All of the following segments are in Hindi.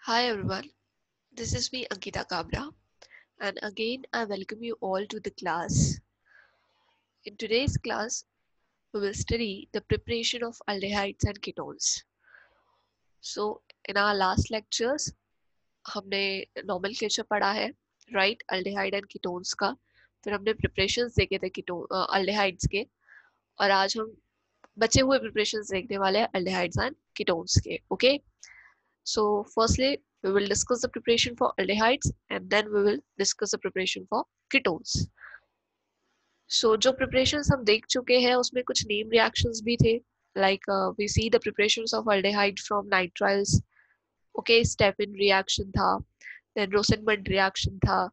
Hi everyone, this is me Ankita Kabra, and again I welcome you all to the class. In today's class, we will study the preparation of aldehydes and ketones. So, in our last lectures, हमने nomenclature पढ़ा है, right? Aldehyde and ketones का. फिर हमने preparations देखे थे aldehydes के, और आज हम बचे हुए preparations देखने वाले हैं aldehydes and ketones के. Okay? So, firstly, we will discuss the preparation for aldehydes and then we will discuss the preparation for ketones. So, जो preparations हम देख चुके हैं उसमें कुछ name reactions भी थे. Like we see the preparations of aldehyde from nitriles. Okay, Stephan reaction था. Then Rosenmund reaction था.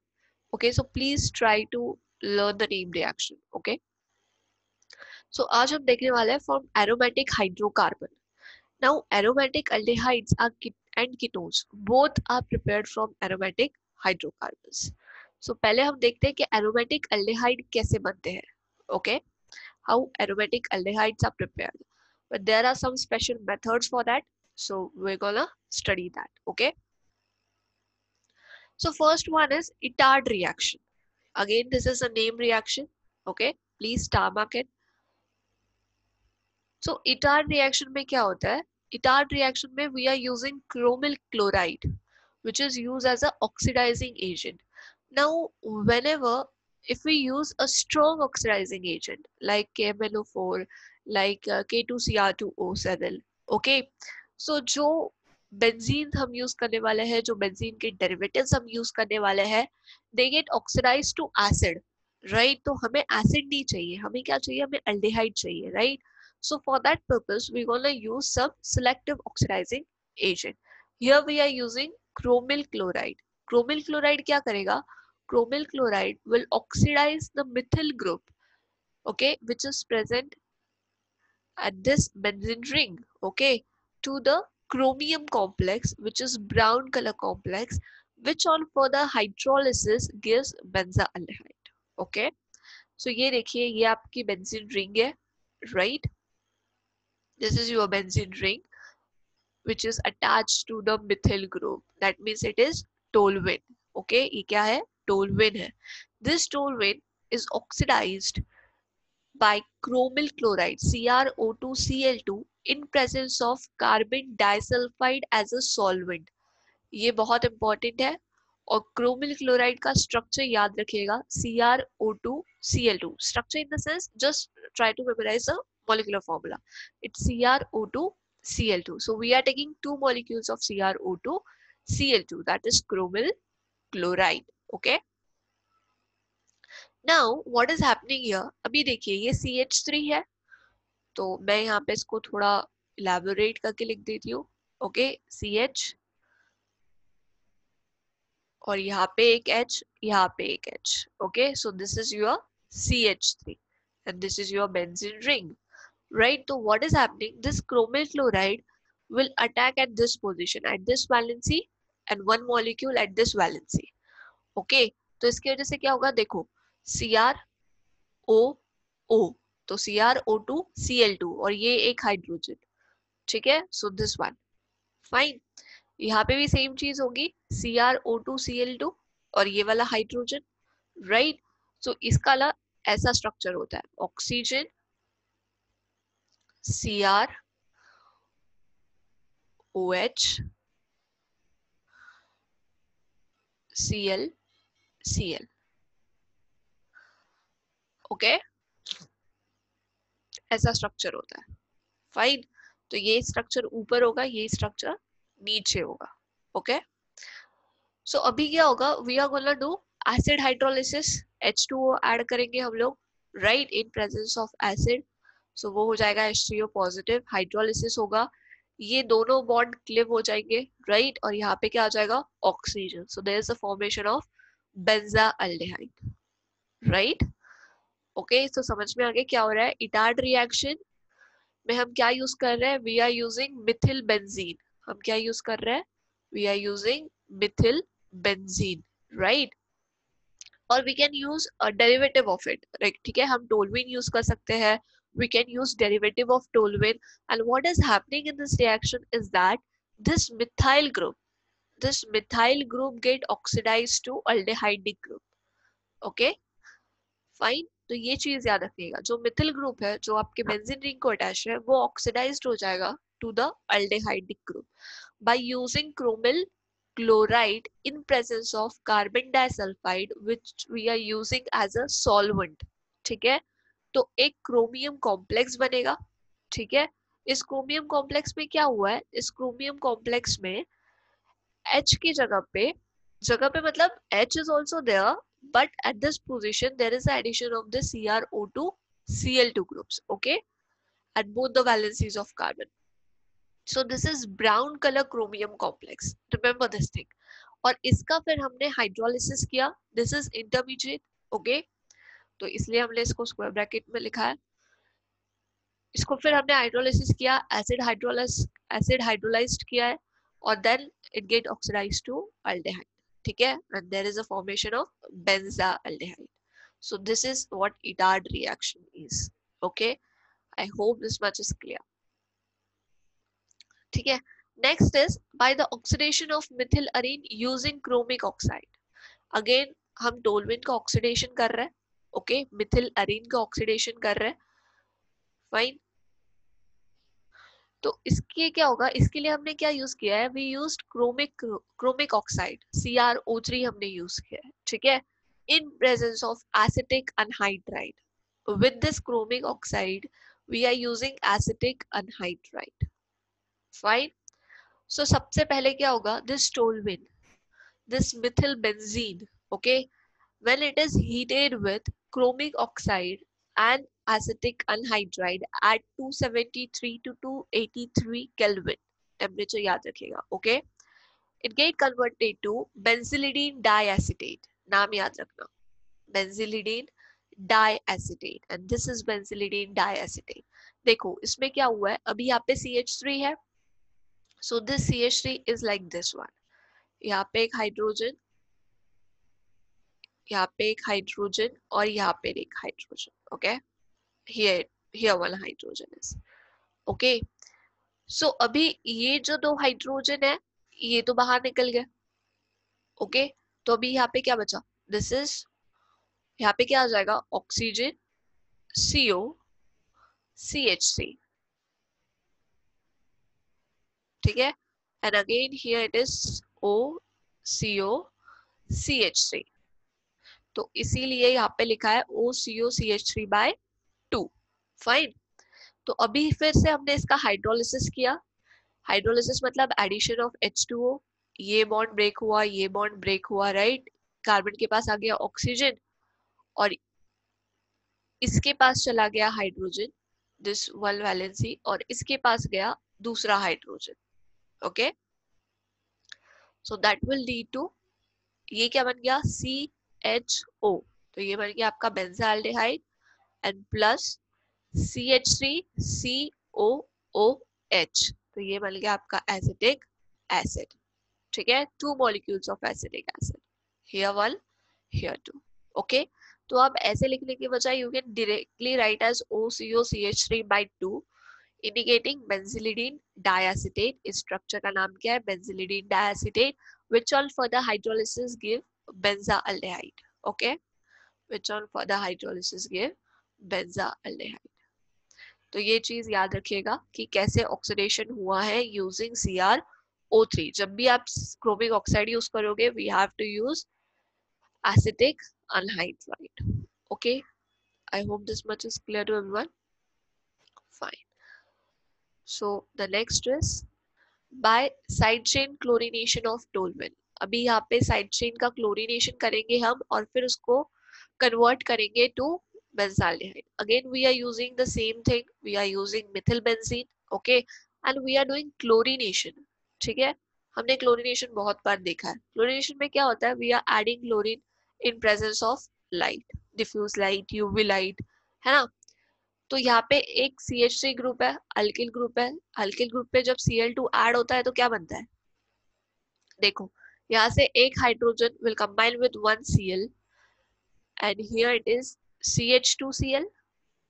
Okay, so please try to learn the name reaction. Okay. So आज हम देखने वाले हैं from aromatic hydrocarbon. Now, aromatic aldehydes are and ketones both are prepared from aromatic hydrocarbons. So पहले हम देखते हैं कि aromatic aldehyde कैसे बनते हैं. Okay, how aromatic aldehydes are prepared. But there are some special methods for that. So we're gonna study that. Okay. So first one is Itard reaction. Again, this is a name reaction. Okay, please star mark it. So Itard reaction में क्या होता है? Itard reaction में we are using chromyl chloride, which is used as a oxidizing agent. Now, whenever if we use a strong oxidizing agent like KMnO4, like K2Cr2O7, okay, so जो बेंजीन हम यूज करने वाले हैं, जो बेंजीन के डेरिवेटिव्स हम यूज करने वाले हैं, they get oxidized to acid, right? तो हमें एसिड नहीं चाहिए, हमें क्या चाहिए? हमें अल्डेहाइड चाहिए, right? So for that purpose, we're gonna use some selective oxidizing agent. Here we are using chromyl chloride. Chromyl chloride क्या करेगा? Chromyl chloride will oxidize the methyl group, okay, which is present at this benzene ring, okay, to the chromium complex, which is brown color complex, which on further hydrolysis gives benzaldehyde, okay. So ये देखिए, ये आपकी benzene ring है, right? This is your benzene ring which is attached to the methyl group. That means it is toluene. Okay, ये क्या है? Toluene है. This toluene is oxidized by chromyl chloride CrO2Cl2 in presence of carbon disulfide as a solvent. ये बहुत इंपॉर्टेंट है. और क्रोमिल क्लोराइड का स्ट्रक्चर याद रखिएगा, CrO2Cl2. Structure in the sense, just try to memorise the molecular formula. It's CrO2Cl2. So we are taking two molecules of CrO2Cl2, that is chromyl chloride. Okay. Now what is happening here? अभी देखिए, ये CH3 है, तो मैं यहाँ पे इसको थोड़ा elaborate करके लिख देती हूँ. ओके, CH और यहाँ पे एक H, यहाँ पे एक H. Okay, so this is your CH3 and this is your benzene ring, right? So what is happening? This chromyl chloride will attack at this position, at this valency, and one molecule at this valency. Okay, तो इसकी वजह से क्या होगा? देखो, CrOO, तो CrO2Cl2 और ये एक हाइड्रोजन, ठीक है? So this one, fine. यहाँ पे भी सेम चीज होगी, CrO2Cl2 और ये वाला हाइड्रोजन, राइट? सो इसका ऐसा स्ट्रक्चर होता है, ऑक्सीजन CrOH Cl, ओके, ऐसा स्ट्रक्चर होता है, फाइन. तो ये स्ट्रक्चर ऊपर होगा, ये स्ट्रक्चर नीचे होगा, ओके. सो अभी क्या होगा? We are gonna do acid hydrolysis, H2O add करेंगे हम लोग, right, in presence of acid. So वो हो जाएगा H3O पॉजिटिव, हाइड्रोलिसिस होगा, ये दोनों बॉन्ड क्लिव हो जाएंगे, राइट, और यहाँ पे क्या आ जाएगा? Oxygen. So there is the formation of benzaldehyde, right. Okay, तो समझ में आ गया क्या हो रहा है? इटार्ड रिएक्शन में हम क्या यूज कर रहे हैं? We are using methyl benzene. हम क्या यूज कर रहे हैं? We are using methyl benzene, right. और we can use derivative of it, right, ठीक है. हम टोलुइन यूज कर सकते हैं, we can use derivative of toluene. And what is happening in this reaction is that this methyl group, this methyl group get oxidized to aldehyde group. Okay fine, तो ये चीज याद रखिएगा, जो मिथिल ग्रुप है जो आपके बेंजीन रिंग को अटैच है वो ऑक्सीडाइज्ड हो जाएगा to the aldehyde group by using chromyl chloride in presence of carbon disulfide which we are using as a solvent. ठीक है, तो एक क्रोमियम कॉम्प्लेक्स बनेगा. ठीक है, इस क्रोमियम कॉम्प्लेक्स में क्या हुआ है, इस क्रोमियम कॉम्प्लेक्स में H की जगह पे मतलब H is also there, but at this position there is the addition of the CrO2 Cl2 groups, okay, at both the valencies of carbon. So this is brown color chromium complex, remember this thing. और इसका फिर हमने हाइड्रोलिसिस किया, दिस इज इंटरमीडिएट, ओके, तो इसलिए हमने इसको स्क्वायर ब्रैकेट में लिखा है. इसको फिर हमने हाइड्रोलिसिस किया, एसिड हाइड्रोलाइज्ड किया है, और then it get oxidised to aldehyde. ठीक है, and there is a formation of benzaldehyde. So this is what Etard reaction is. Okay, I hope this much is clear. ठीक है, next is by the oxidation of methyl arene using chromic oxide. Again हम टोलुइन का ऑक्सीडेशन कर रहे हैं, ओके, मिथिल अरीन का ऑक्सीडेशन कर रहे हैं, फाइन. तो इसके क्या होगा, इसके लिए हमने क्या यूज किया है, we used chromic oxide CrO3 हमने यूज किया है. ठीक है, in presence of acetic anhydride. With this chromic oxide we are using acetic anhydride. Fine, so सबसे पहले क्या होगा, this toluene, this methyl benzene, okay, when it is heated with chromic oxide and acetic anhydride at 273 to 283 Kelvin, temperature याद रखिएगा, okay, it get converted to benzylidene diacetate. नाम याद रखना, benzylidene diacetate, and this is benzylidene diacetate. देखो इसमें क्या हुआ है, अभी यहाँ पे CH3 है, so this CH3 is like this one. यहाँ पे एक हाइड्रोजन, यहाँ पे एक हाइड्रोजन, और यहाँ पे एक hydrogen. Okay, here one hydrogen is, okay. So अभी ये जो दो हाइड्रोजन है ये तो बाहर निकल गया, ओके. तो अभी यहाँ पे क्या बचा, दिस इज, यहाँ पे क्या आ जाएगा, ऑक्सीजन CO CH3. ठीक है, and again here it is O CO CH3. तो इसीलिए यहाँ पे लिखा है OCO CH3 by 2. फाइन, तो अभी फिर से हमने इसका हाइड्रोलिसिस किया. हाइड्रोलिसिस मतलब एडिशन ऑफ H2O, ये बॉन्ड ब्रेक हुआ, ये बॉन्ड ब्रेक हुआ, राइट. कार्बन के पास आ गया ऑक्सीजन, और इसके पास चला गया हाइड्रोजन, दिस वन वैलेंसी, और इसके पास गया दूसरा hydrogen. Okay, so that will lead to, ये क्या बन गया, CHO. तो ये बन गया आपका बेंजाल्डेहाइड, एंड प्लस CH3COOH. तो ये बन गया आपका एसिटिक एसिड. ठीक है, 2 molecules of acetic acid, here 1 here 2. Okay, तो आप ऐसे लिखने के बजाय you can directly write as OCOCH3 by 2 indicating benzylidene diacetate. इस स्ट्रक्चर का नाम क्या है, benzylidene diacetate, which on further hydrolysis give benzaldehyde. Okay, which on further hydrolysis give benzaldehyde. तो ये चीज याद रखिएगा कि कैसे ऑक्सीडेशन हुआ है यूजिंग CrO3. जब भी आप क्रोमिक ऑक्साइड यूज करोगे we have to use acetic anhydride. Okay, I hope this much is clear to everyone. Fine, so the next is by side chain chlorination of toluene. अभी यहाँ पे साइड चेन का क्लोरीनेशन करेंगे हम, और फिर उसको कन्वर्ट करेंगे to benzaldehyde. Again we are using the same thing, we are using methyl benzene, okay, and we are doing chlorination. ठीक है, हमने क्लोरीनेशन बहुत बार देखा है. क्लोरीनेशन में क्या होता है, we are adding chlorine in presence of light, diffuse light, UV light, है ना. तो यहाँ पे एक CH3 ग्रुप है, अल्किल ग्रुप है. अल्किल ग्रुप पे जब Cl2 ऐड होता है तो क्या बनता है, देखो यहाँ से एक hydrogen will combine with 1 Cl, and here it is CH2Cl,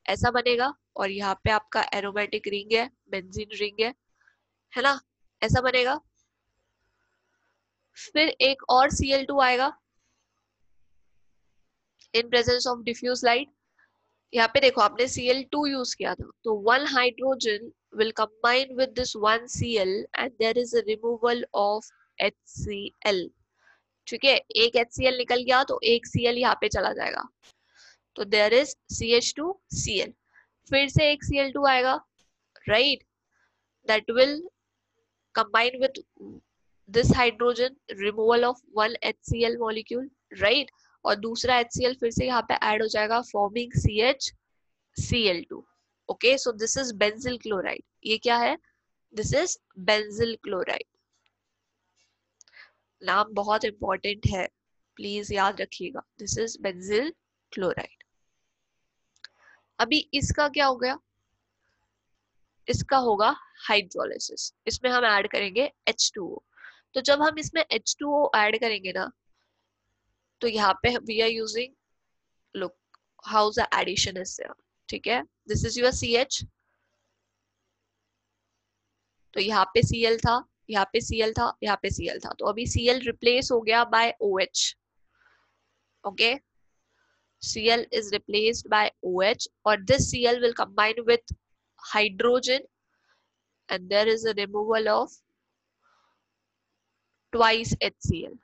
ऐसा बनेगा. और यहाँ पे आपका एरोमेटिक रिंग है, बेंजीन रिंग है ना, ऐसा बनेगा. फिर एक और Cl2 आएगा in presence of diffuse light. यहाँ पे देखो आपने Cl2 यूज किया था, तो one hydrogen will combine with this one Cl and there is a removal of HCl। ठीक है, एक HCl निकल गया तो एक Cl यहाँ पे चला जाएगा, तो there is CH2Cl। फिर से एक Cl2 आएगा, right, that will combine with this hydrogen, removal of one HCl molecule, right, और दूसरा HCl फिर से यहाँ पे ऐड हो जाएगा forming CH Cl2। so this is benzyl chloride। ये क्या है? This is benzyl chloride। नाम बहुत इंपॉर्टेंट है, प्लीज याद रखिएगा। This is benzyl chloride. अभी इसका क्या हो गया? इसका होगा हाइड्रोलिसिस। इसमें हम ऐड करेंगे H2O। तो जब हम इसमें H2O ऐड करेंगे ना, तो यहाँ पे we are using, look how the addition is there. ठीक है, दिस इज योर CH, तो यहाँ पे Cl था, यहाँ पे Cl था, यहाँ पे Cl था, तो अभी Cl रिप्लेस हो गया by OH। Okay, Cl is replaced by OH, or this Cl will combine with hydrogen and there is a removal of twice HCl।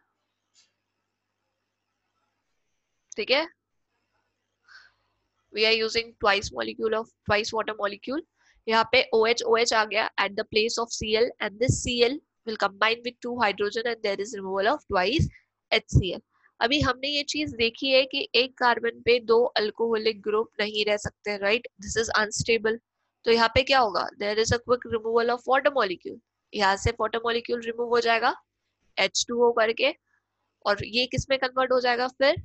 ठीक है, we are using twice molecule of twice water molecule। यहाँ पे OH OH आ गया at the place of Cl and this Cl will combine with two hydrogen and there is removal of twice HCl। अभी हमने ये चीज देखी है कि एक कार्बन पे दो अल्कोहलिक ग्रुप नहीं रह सकते, राइट, दिस इज अनस्टेबल। तो यहाँ पे क्या होगा? There is a quick removal of water molecule. यहाँ से वाटर मॉलिक्यूल रिमूव हो जाएगा H2O करके, और ये किस में कन्वर्ट हो जाएगा फिर?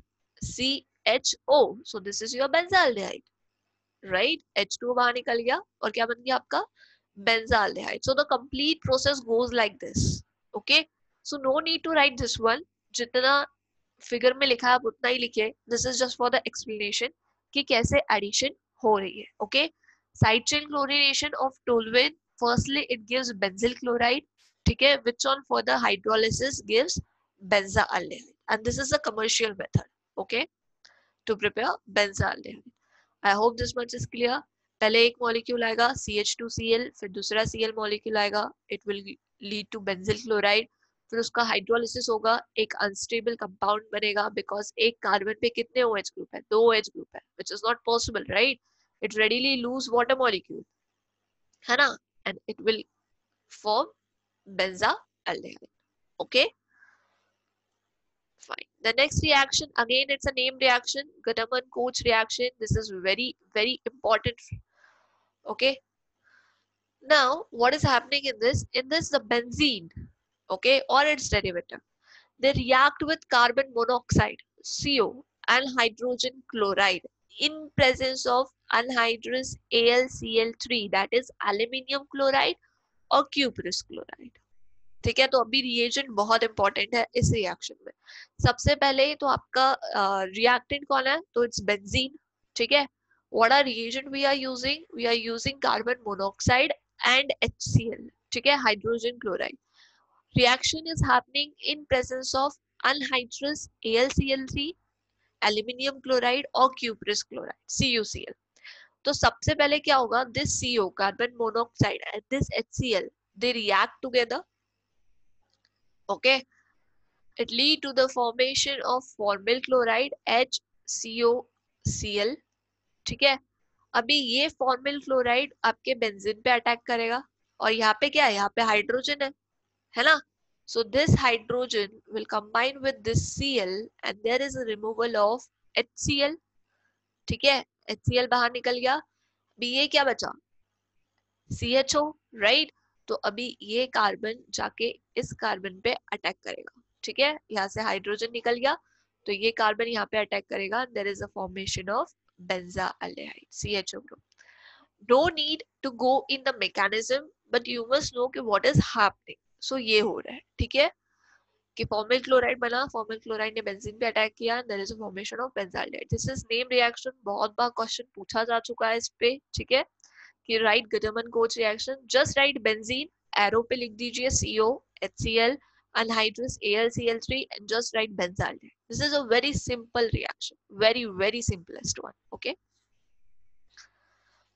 CHO। So this is your benzaldehyde, right. H2O बाहर निकल गया और क्या बन गया आपका? Benzaldehyde. So the complete process goes like this. Okay, so no need to write this one. जितना फिगर में लिखा है आप उतना ही लिखिए। This is just for the explanation कि कैसे एडिशन हो रही है। Okay, side chain chlorination of toluene, firstly it gives benzyl chloride, ठीक है, which on further hydrolysis gives benzaldehyde, and this is a commercial method, okay, to prepare benzaldehyde। I hope this much is clear। पहले एक मॉलिक्यूल आएगा CH2Cl, फिर दूसरा Cl मॉलिक्यूल आएगा, it will lead to benzyl chloride, फिर उसका हाइड्रोलिसिस होगा, एक अनस्टेबल कंपाउंड बनेगा, बिकॉज एक कार्बन पे कितने OH ग्रुप है? दो OH ग्रुप है, which is not possible, right, it readily lose water molecule, है ना, and it will form benzaldehyde। Okay, fine। The next reaction, again it's a name reaction, Gattermann-Koch reaction। This is very very important। Okay, now what is happening in this? In this, the benzene, okay, or its derivative, they react with carbon monoxide, CO, and hydrogen chloride in presence of anhydrous AlCl3, that is aluminium chloride or cuprous chloride। ठीक है, तो अभी रिएजेंट बहुत इंपॉर्टेंट है इस रिएक्शन में। सबसे पहले तो आपका रिएक्टेंट कौन है? तो इट्स बेंजीन। ठीक है, what are reagent we are using? We are using carbon monoxide and HCl, ठीक है, hydrogen chloride. Reaction is happening in presence of anhydrous AlCl3, aluminium chloride और क्यूप्रस क्लोराइड CuCl। तो सबसे पहले क्या होगा? This CO, carbon monoxide, and this HCl, they react together। Okay, it lead to the formation of formyl chloride HCOCl। ठीक है, अभी ये फॉर्मिल क्लोराइड आपके बेंजीन पे अटैक करेगा, और यहाँ पे क्या है? यहाँ पे हाइड्रोजन है ना। So this hydrogen will combine with this Cl and there is a removal of HCl। ठीक है, HCl बाहर निकल गया, अभी ये क्या बचा? CHO, right. तो अभी ये कार्बन जाके इस कार्बन पे अटैक करेगा। ठीक है, यहाँ से हाइड्रोजन निकल गया, तो ये कार्बन यहाँ पे अटैक करेगा, there is a formation of benzaldehyde CHO group. No need to go in the mechanism, but you must know कि व्हाट इज हैपनिंग। सो ये हो रहा है, ठीक है, कि फॉर्मिल क्लोराइड बना, फॉर्मिल क्लोराइड ने बेंजीन पे अटैक किया, there is a formation of benzaldehyde. This is name reaction, बहुत बार क्वेश्चन पूछा जा चुका है इस पे। ठीक है, कि right Gattermann-Koch reaction, just right benzene, arrow पे लिख दीजिए CO HCl, anhydrous AlCl3 and just write benzaldehyde. This is a very simple reaction, very simplest one. Okay,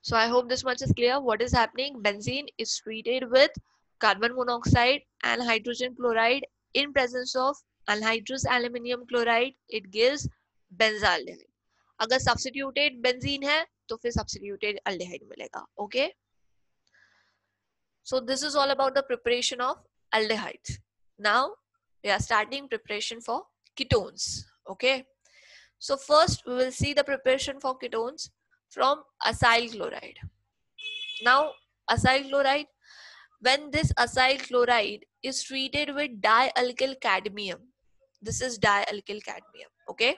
so I hope this much is clear. What is happening? Benzene is treated with carbon monoxide and hydrogen chloride in presence of anhydrous aluminium chloride. It gives benzaldehyde. अगर substituted benzene है तो फिर substituted aldehyde मिलेगा. Okay, so this is all about the preparation of aldehydes. Now we are starting preparation for ketones. Okay, so first we will see the preparation for ketones from acyl chloride. Now acyl chloride, when this acyl chloride is treated with dialkyl cadmium, this is dialkyl cadmium. Okay,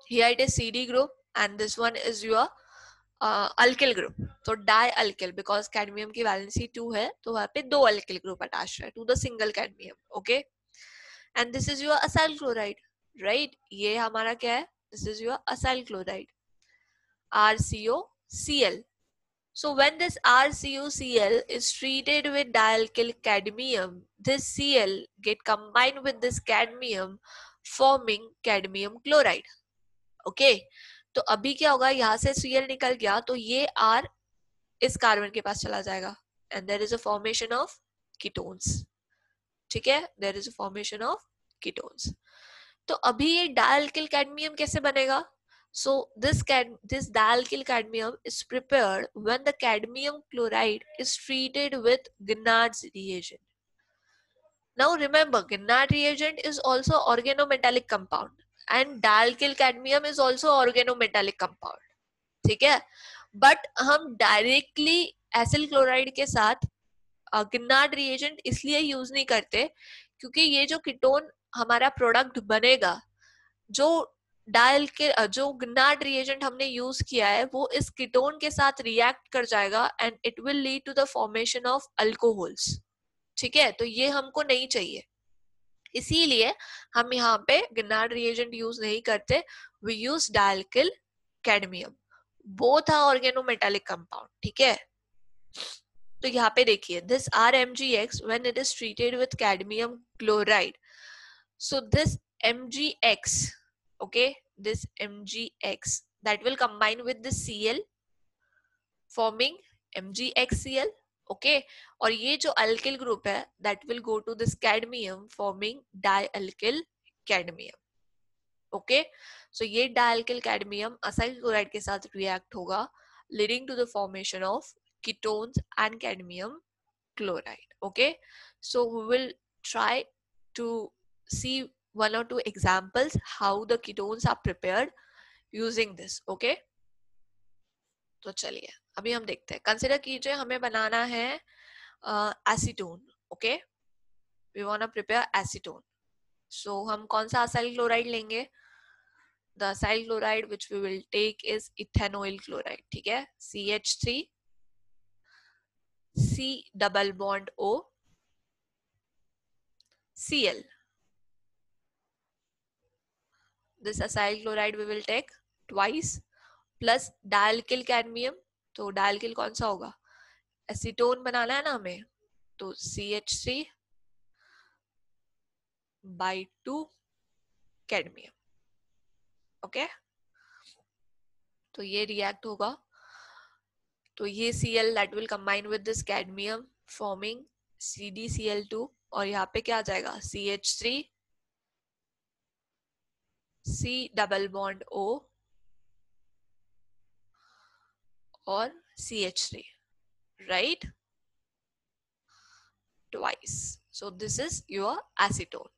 here it is CD group and this one is your alkyl group. So dialkyl, because cadmium की valency 2 है तो वहाँ पे 2 alkyl group attached है to the single cadmium. Okay, and this is your acyl chloride, right? ये हमारा क्या है? This is your acyl chloride, RCOCl. So when this RCOCl is treated with dialkyl cadmium, this Cl get combined with this cadmium forming cadmium chloride. Okay, तो अभी क्या होगा? यहाँ से Cl निकल गया तो ये R इस कार्बन के पास चला जाएगा and there is a formation of ketones. ठीक है, there is a formation of ketones. तो अभी ये dialkyl cadmium कैसे बनेगा? So this dialkyl cadmium is prepared when the cadmium chloride is treated with Grignard's reagent. Now remember, Grignard reagent is also organometallic compound and dialkyl cadmium is also organometallic compound. ठीक है, बट हम डायरेक्टली एसिल क्लोराइड के साथ गिनार्ड रिएजेंट इसलिए यूज नहीं करते क्योंकि ये जो कीटोन हमारा प्रोडक्ट बनेगा, जो जो गिनार्ड रिएजेंट हमने यूज किया है वो इस कीटोन के साथ रिएक्ट कर जाएगा and it will lead to the formation of alcohols. ठीक है, तो ये हमको नहीं चाहिए, इसीलिए हम यहाँ पे गिनार्ड रिएजेंट यूज नहीं करते. We use dialkyl cadmium. Both are organometallic compound. ठीक है, तो यहाँ पे देखिए this RMgX when it is treated with cadmium chloride. So this MgX, okay, this MgX that will combine with the Cl forming MgXCl. okay, और ये जो अल्किल ग्रुप है that will go to this cadmium forming dialkyl cadmium. okay, so ये dialkyl cadmium असाइल क्लोराइड के साथ रिएक्ट होगा leading to the formation of ketones and cadmium chloride. okay, so we will try to see one or two examples how the ketones are prepared using this. okay, तो चलिए अभी हम देखते हैं. कंसिडर कीजिए हमें बनाना है acetone. Okay, we want to prepare acetone. So हम कौन सा असाइल क्लोराइड लेंगे? The acyl chloride which we will take is ethanoyl chloride. ठीक है, CH3 C double bond O Cl. this acyl chloride we will take twice plus dialkyl cadmium. तो डायल्किल कौन सा होगा? एसीटोन बनाना है ना हमें, तो CH3 by 2 cadmium. ओके, तो ये रिएक्ट होगा, तो ये Cl that will combine with this cadmium forming CdCl2 और यहाँ पे क्या आ जाएगा? CH3 C double bond O और CH3, right? Twice. So this is your acetone.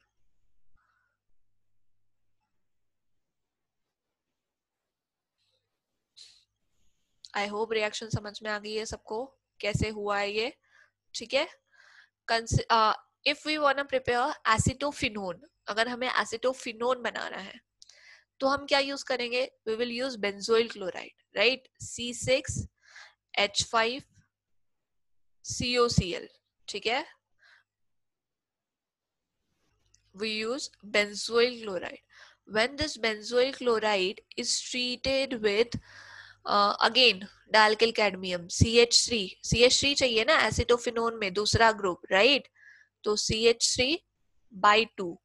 I hope reaction समझ में आ गई है सबको, कैसे हुआ है ये. ठीक है, if we wanna prepare acetophenone, अगर हमें acetophenone बनाना है तो हम क्या यूज करेंगे? we will use benzoyl chloride, right? C6H5COCl. ठीक है, we use benzoyl chloride. When this benzoyl chloride is treated with again dialkyl cadmium CH3 चाहिए ना एसिटोफिनोन में, दूसरा ग्रुप, राइट? तो CH3/2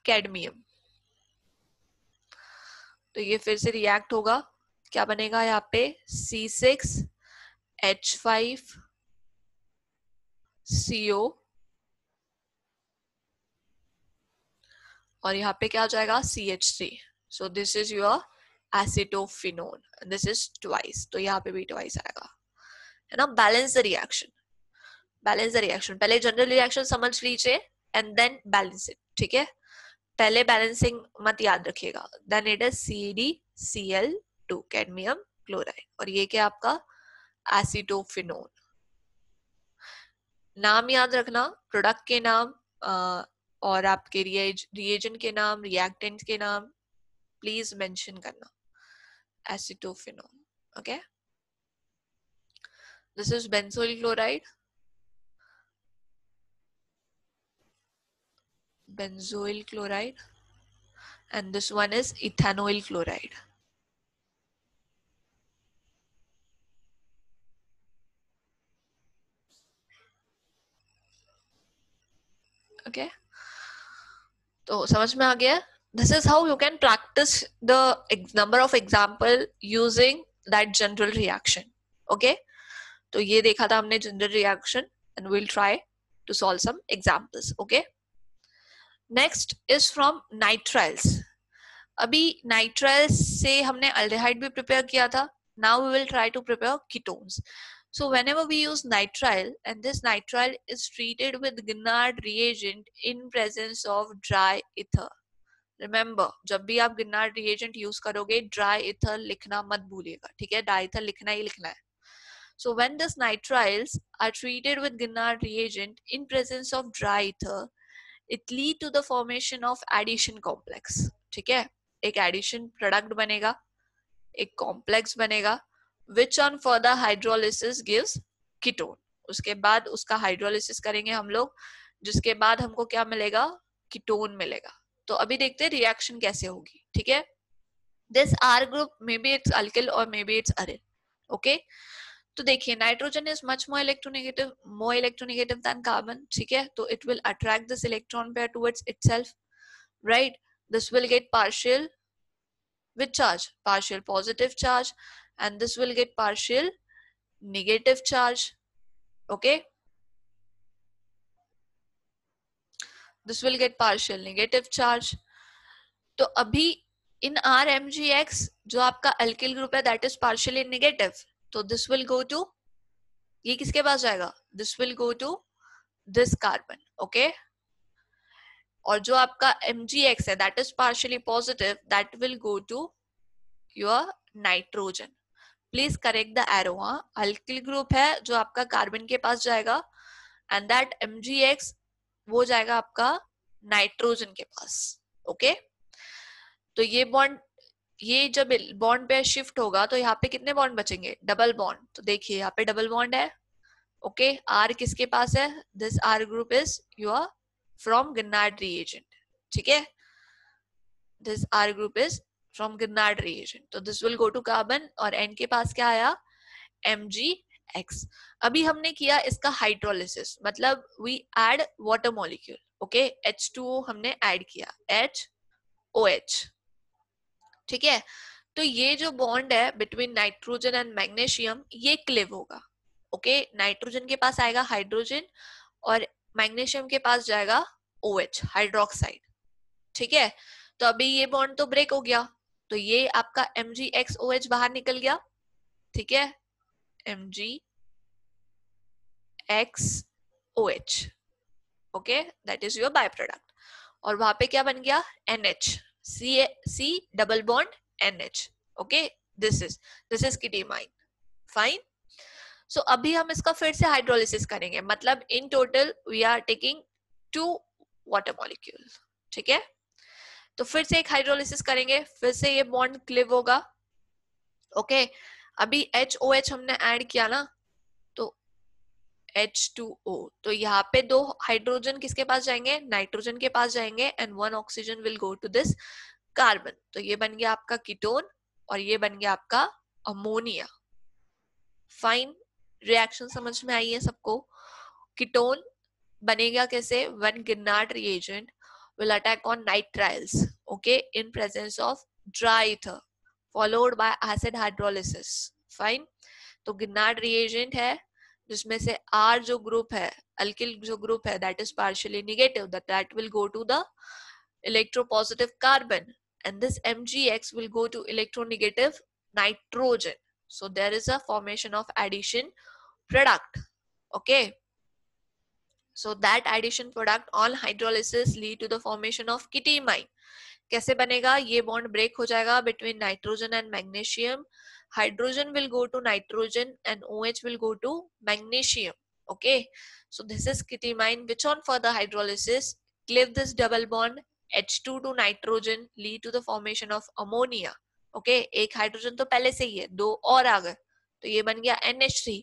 कैडमियम। तो ये फिर से रिएक्ट होगा, क्या बनेगा यहाँ पे C6H5CO और यहाँ पे क्या हो जाएगा CH3। So this is your acetophenone, this is twice, तो यहाँ पे भी ट्वाइस आएगा, है ना। Balance the reaction, balance the reaction, पहले जनरल रिएक्शन समझ लीजिए एंड देन बैलेंस इट, ठीक है। पहले बैलेंसिंग मत याद रखिएगा। Then it is CdCl2 cadmium chloride, और ये क्या आपका एसिटोफिनोन। नाम याद रखना, प्रोडक्ट के नाम और आपके रिएजेंट के नाम, रिएक्टेंट के नाम प्लीज मेंशन करना। Acetophenone, okay. This is benzoyl chloride, benzoyl chloride, and this one is ethanoyl chloride. Okay, तो समझ में आ गया। This is how you can practice the number of example using that general reaction. Okay, तो ये देखा था हमने general reaction, and we'll try to solve some examples. Okay, next is from nitriles. अभी nitriles से हमने aldehyde भी prepare किया था. Now we will try to prepare ketones. So whenever we use nitrile, and this nitrile is treated with Grignard reagent in presence of dry ether. Remember, जब भी आप Grignard reagent use करोगे, dry ether लिखना मत भूलिएगा, ठीक है। dry ether लिखना ही लिखना है। So when these nitriles are treated with Grignard reagent in presence of dry ether, it lead to the formation of addition complex, ठीक है। एक addition product बनेगा, एक complex बनेगा, which on further hydrolysis gives ketone. उसके बाद उसका हाइड्रोलिसिस करेंगे हम लोग, जिसके बाद हमको क्या मिलेगा, कीटोन मिलेगा। तो अभी देखते हैं रिएक्शन कैसे होगी, ठीक है। This R group maybe it's alkyl और maybe it's aryl, okay. तो देखिए nitrogen is much more electronegative than carbon, ठीक है। तो it will attract this electron pair towards itself, right. This will get partial with charge, partial positive charge, and this will get partial negative charge, okay. This will get partial negative charge. तो अभी in RMgX जो आपका अल्किल ग्रुप है that is partially negative, तो this will go to, ये किसके पास जाएगा, this will go to this carbon, okay. और जो आपका MgX है that is partially positive, that will go to your nitrogen. Please correct the arrow, हाँ। अल्किल ग्रुप है जो आपका कार्बन के पास जाएगा, एंड दैट MgX वो जाएगा आपका नाइट्रोजन के पास, ओके। तो ये बॉन्ड, ये जब बॉन्ड पे शिफ्ट होगा तो यहाँ पे कितने बॉन्ड बचेंगे, डबल बॉन्ड। तो देखिए यहाँ पे डबल बॉन्ड है, ओके। R किसके पास है, this R group is your from Grignard reagent, ठीक है। This R group is from Grignard reagent, तो this will go to carbon, और N के पास क्या आया, MgX। अभी हमने किया इसका हाइड्रोलिसिस, मतलब we add water molecule, okay. H2O हमने ऐड किया, HOH, ठीक है। तो ये जो बॉन्ड है बिटवीन नाइट्रोजन एंड मैग्नीशियम, ये क्लिव होगा, ओके। नाइट्रोजन के पास आएगा हाइड्रोजन और मैग्नीशियम के पास जाएगा OH, हाइड्रोक्साइड, ठीक है। तो अभी ये बॉन्ड तो ब्रेक हो गया, तो ये आपका MgXOH बाहर निकल गया, ठीक है। MgXOH, okay, that is your by product. और वहां पे क्या बन गया, NH, C double bond NH, ओके। This is ketimine, fine. So अभी हम इसका फिर से हाइड्रोलिसिस करेंगे, मतलब in total we are taking 2 water molecule, ठीक है। तो फिर से एक हाइड्रोलिसिस करेंगे, फिर से ये बॉन्ड क्लिव होगा, ओके। अभी HOH हमने ऐड किया ना, तो H2O, तो यहाँ पे 2 हाइड्रोजन किसके पास जाएंगे, नाइट्रोजन के पास जाएंगे, and 1 oxygen will go to this carbon. तो ये बन गया आपका कीटोन और ये बन गया आपका अमोनिया, फाइन। रिएक्शन समझ में आई है सबको? कीटोन बनेगा कैसे? When Grignard reagent will attack on nitriles, okay, in presence of dry ether followed by acid hydrolysis. Fine. तो गिरनार्ड रिएजेंट है जिसमें से R जो ग्रुप है, अल्किल जो ग्रुप है, that is partially negative, that will go to the electropositive carbon, and this MgX will go to electronegative nitrogen. So there is a formation of addition product. Okay. So that addition product on hydrolysis lead to the formation of ketimine. कैसे बनेगा? ये बॉन्ड ब्रेक हो जाएगा between nitrogen and magnesium. Hydrogen will go to nitrogen and OH will go to magnesium. Okay, so this is ketimine, which on further hydrolysis cleave this double bond H2 to nitrogen lead to the formation of ammonia. Okay, एक हाइड्रोजन तो पहले से ही है, दो और आ गए, तो ये बन गया NH3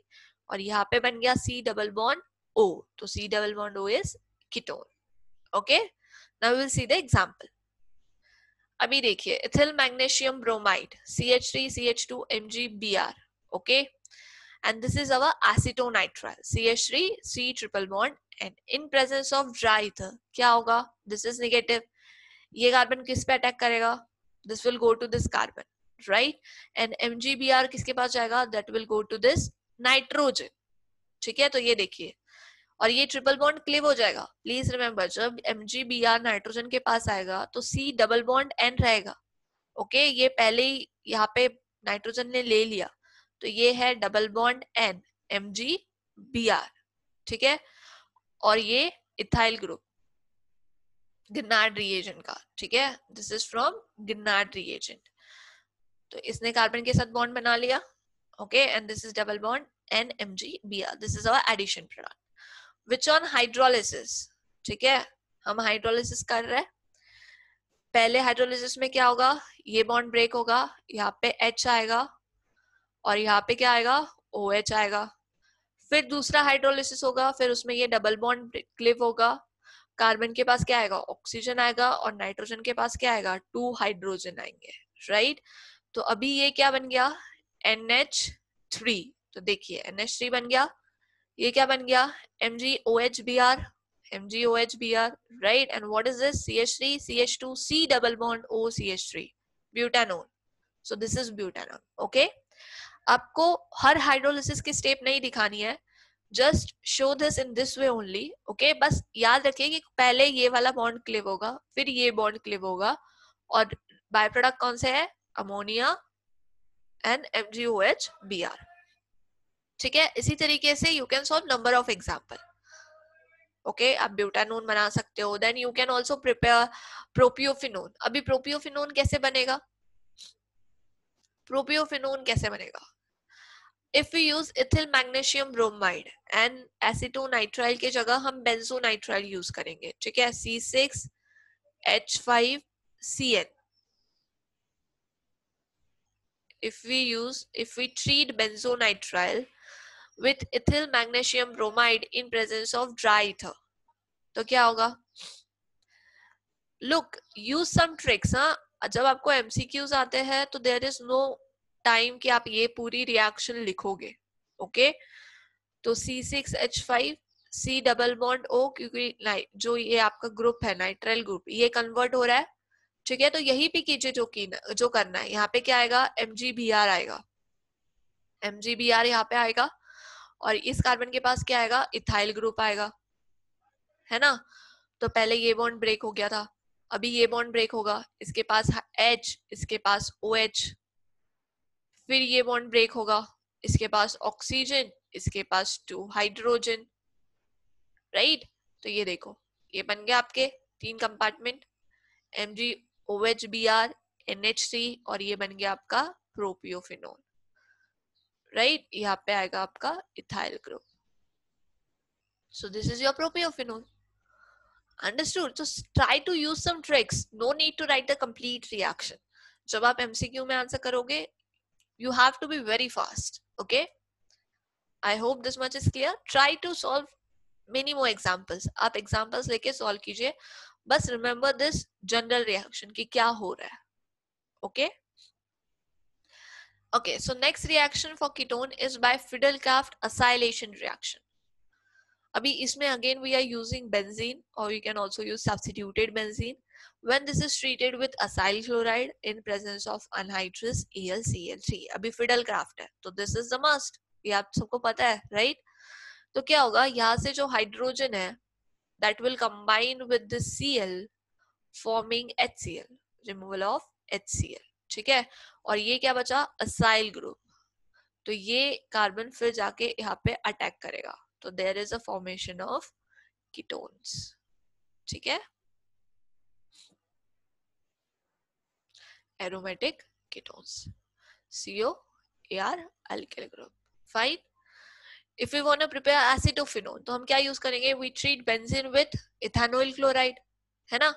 और यहाँ पे बन गया C double bond O. तो C double bond O is ketone. Okay, now we will see the example. अभी देखिए, ethyl magnesium bromide CH3CH2 MgBr. Okay, and this is our acetonitrile CH3 C triple bond, and in presence of dry ether क्या होगा? This is negative. ये कार्बन किस पे अटैक करेगा? This will go to this carbon, right? And MgBr किसके पास जाएगा? That will go to this nitrogen. ठीक है, तो ये देखिए, और ये ट्रिपल बॉन्ड क्लीव हो जाएगा. प्लीज रिमेंबर, जब MgBr नाइट्रोजन के पास आएगा तो C डबल बॉन्ड N रहेगा. ओके, ये पहले ही यहाँ पे नाइट्रोजन ने ले लिया, तो ये है डबल बॉन्ड N MgBr. ठीक है, और ये इथाइल ग्रुप गिरनार्ड रिएजेंट का. ठीक है, this is from Grignard reagent. तो इसने कार्बन के साथ बॉन्ड बना लिया. Okay, and this is double bond N MgBr. This is our addition product which on hydrolysis. ठीक है, हम हाइड्रोलिसिस कर रहे हैं. पहले हाइड्रोलिसिस में क्या होगा? ये बॉन्ड ब्रेक होगा, यहाँ पे H आएगा और यहाँ पे क्या आएगा? OH आएगा. फिर दूसरा हाइड्रोलिसिस होगा, फिर उसमें ये डबल बॉन्ड क्लिव होगा, कार्बन के पास क्या आएगा? ऑक्सीजन आएगा, और नाइट्रोजन के पास क्या आएगा? 2 हाइड्रोजन आएंगे, राइट? तो अभी ये क्या बन गया? NH3. तो देखिए NH3 बन गया, ये क्या बन गया? MgOHBr, MgOHBr, right? And what is this? CH3 CH2 C double bond O CH3, butanone. So this is butanone. Okay, आपको हर हाइड्रोलिसिस की स्टेप नहीं दिखानी है, just show this in this way only. Okay, बस याद रखिए कि पहले ये वाला बॉन्ड क्लिव होगा, फिर ये बॉन्ड क्लिव होगा, और बाय प्रोडक्ट कौन से है? Ammonia and MgOHBr. ठीक है, इसी तरीके से you can solve number of example. Okay, आप ब्यूटानोन बना सकते हो. Then you can also prepare propiophenone. अभी प्रोपियोफिनोन कैसे बनेगा? प्रोपियोफिनोन कैसे बनेगा? If we use ethyl magnesium bromide and acetonitrile के जगह हम बेंजोनाइट्राइल यूज करेंगे. ठीक है, C6H5Cn. if we treat benzonitrile with ethyl magnesium bromide in presence of dry ether, तो क्या होगा? Look, use some tricks. हाँ, जब आपको MCQs आते हैं तो देयर इज नो टाइम कि आप ये पूरी रिएक्शन लिखोगे. ओके, तो C6H5 C double bond O, क्योंकि जो ये आपका ग्रुप है नाइट्राइल ग्रुप, ये कन्वर्ट हो रहा है. ठीक है, तो यही पे कीजिए जो करना है. यहाँ पे क्या आएगा? MgBr आएगा, MgBr यहाँ पे आएगा, और इस कार्बन के पास क्या आएगा? इथाइल ग्रुप आएगा, है ना? तो पहले ये बॉन्ड ब्रेक हो गया था, अभी ये बॉन्ड ब्रेक होगा, इसके पास H, इसके पास OH, फिर ये बॉन्ड ब्रेक होगा, इसके पास ऑक्सीजन, इसके पास 2 हाइड्रोजन, राइट? तो ये देखो, ये बन गया आपके 3 कंपार्टमेंट, MgOHBr, NH3, और ये बन गया आपका प्रोपियोफिनोन, राइट? यहाँ पे आएगा आपका ethyl group. So this is your propiophenol. Understood? So try to use some tricks. No need to write the complete reaction. जब आप MCQ में आंसर करोगे, you have to be very fast. Okay? I hope this much is clear. Try to solve many more examples. आप examples लेके solve कीजिए. बस remember this general reaction कि क्या हो रहा है. Okay? Okay, so next reaction for ketone is by Friedel-Crafts acylation reaction. अभी इसमें again we are using benzene or we can also use substituted benzene when this is treated with acyl chloride in presence of anhydrous AlCl3. अभी Friedel-Crafts है तो this is the must, ये आप सबको पता है right? तो क्या होगा, यहाँ से जो हाइड्रोजन है that will combine with the Cl forming HCl, removal of HCl, ठीक है, और ये क्या बचा, असाइल ग्रुप, तो ये कार्बन फिर जाके यहाँ पे अटैक करेगा, तो there is a formation of ketones, ठीक है, aromatic ketones, CO AR alkyl group, fine. If we want to prepare acetophenone तो हम क्या यूज करेंगे, we treat benzene with ethanol chloride, है ना,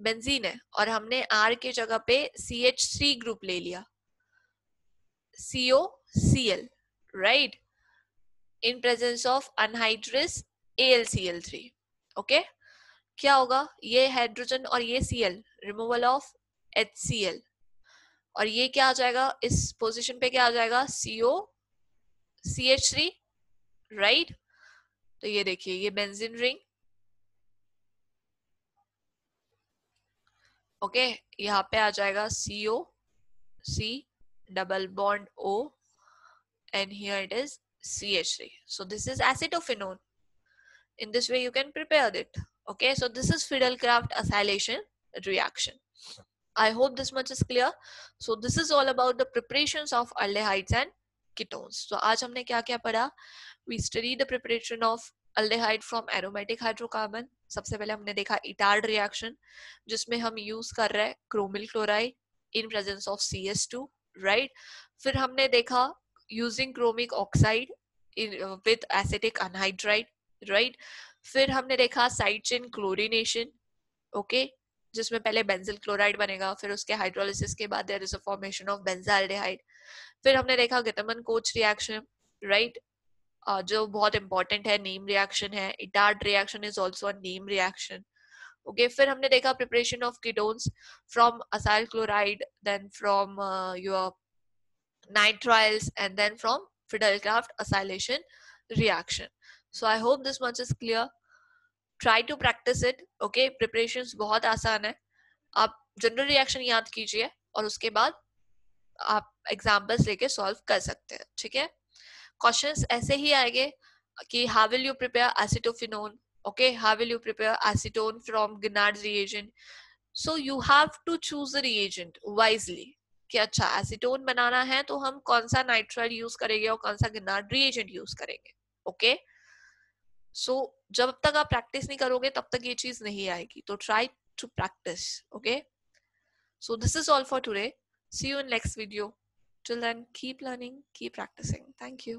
बेंजीन है और हमने R के जगह पे CH3 ग्रुप ले लिया, COCl, right, in presence of anhydrous AlCl3. Okay, क्या होगा, ये हाइड्रोजन और ये Cl, रिमूवल ऑफ HCl, और ये क्या आ जाएगा, इस पोजीशन पे क्या आ जाएगा, COCH3, राइट. तो ये देखिए, ये बेंजीन रिंग, ओके, यहाँ पे आ जाएगा COC double bond O and here it is CH3. So this is acetophenone. In this way you can prepare it. Okay, so this is Friedel-Crafts acylation reaction. I hope this much is clear. So this is all about the preparations of aldehydes and ketones. So आज हमने क्या क्या पढ़ा, we studied the preparation of aldehyde from aromatic hydrocarbon. सबसे पहले हमने देखा इटार्ड रिएक्शन जिसमें हम यूज कर रहे हैं chromyl chloride in presence of CS2, right. फिर हमने देखा using chromic oxide with acetic anhydride, right. फिर हमने देखा साइड चेन क्लोरिनेशन, ओके, जिसमें पहले बेंजिल क्लोराइड बनेगा, फिर उसके हाइड्रोलिसिस के बाद there is a formation of benzaldehyde. फिर हमने देखा गिटमन कोच रिएक्शन, राइट, जो बहुत इंपॉर्टेंट है, नेम रिएक्शन है. Etard reaction is also a name reaction, okay. फिर हमने देखा preparation of ketones from acyl chloride, then from your nitriles and then from Friedel-Crafts acylation reaction. So I hope this much is clear. Try to practice it. Okay, preparations बहुत आसान है, आप जनरल रिएक्शन याद कीजिए और उसके बाद आप एग्जाम्पल्स लेके सॉल्व कर सकते हैं, ठीक है. क्वेश्चंस ऐसे ही आएंगे कि how will you prepare acetophenone, okay, how will you prepare acetone from Grignard's reagent. So you have to choose the reagent wisely कि अच्छा एसीटोन बनाना है तो हम कौन सा नाइट्राइल यूज करेंगे और कौन सा गिनार्ड रिएजेंट यूज करेंगे, ओके. सो जब तक आप प्रैक्टिस नहीं करोगे तब तक ये चीज नहीं आएगी, तो try to practise, okay. So this is all for today, see you in next video. Till then, keep learning, keep practicing. Thank you.